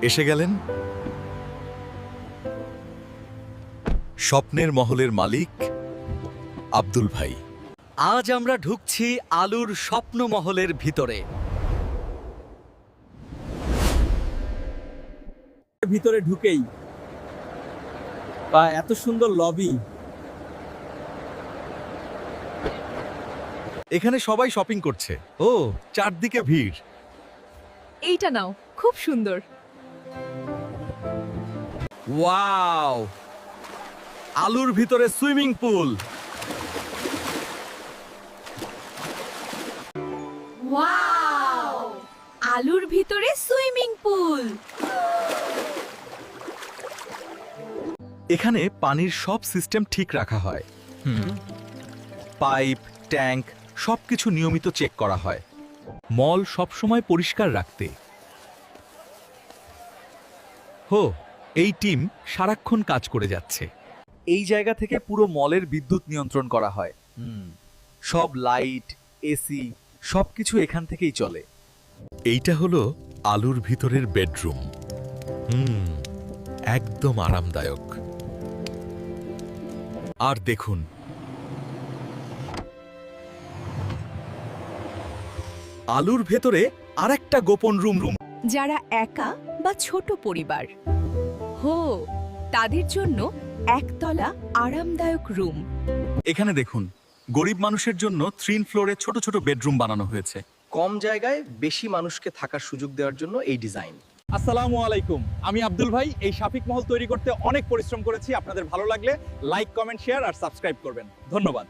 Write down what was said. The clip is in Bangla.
এসে গেলেন স্বপ্নের মহলের মালিক আব্দুল ভাই। আজ আমরা ঢুকছি আলুর স্বপ্ন মহলের ভিতরে। ভিতরে ঢুকেই বা এত সুন্দর লবি। এখানে সবাই শপিং করছে। ও, চারদিকে ভিড়। এইটা নাও, খুব সুন্দর। ওয়াও, আলুর ভিতরে সুইমিং পুল। ওয়াও, আলুর ভিতরে সুইমিং পুল। এখানে পানির সব সিস্টেম ঠিক রাখা হয়। পাইপ, ট্যাঙ্ক সবকিছু নিয়মিত চেক করা হয়। মল সবসময় পরিষ্কার রাখতে। এই টিম সারাক্ষণ কাজ করে যাচ্ছে। এই জায়গা থেকে পুরো মলের বিদ্যুৎ নিয়ন্ত্রণ করা হয়। সব লাইট, এসি সবকিছু এখান থেকেই চলে। এইটা হলো আলুর ভিতরের বেডরুম। একদম আরামদায়ক। আর দেখুন, আলুর ভেতরে আরেকটা গোপন রুম। যারা একা বা ছোট পরিবার তাদের জন্য একতলা আরামদায়ক রুম। এখানে দেখুন, গরিব মানুষের জন্য 3 ফ্লোরে ছোট ছোট বেডরুম বানানো হয়েছে। কম জায়গায় বেশি মানুষকে থাকার সুযোগ দেওয়ার জন্য এই ডিজাইন। আসসালামু আলাইকুম, আমি আব্দুল ভাই। এই শাফিক মহল তৈরি করতে অনেক পরিশ্রম করেছি। আপনাদের ভালো লাগলে লাইক, কমেন্ট, শেয়ার আর সাবস্ক্রাইব করবেন। ধন্যবাদ।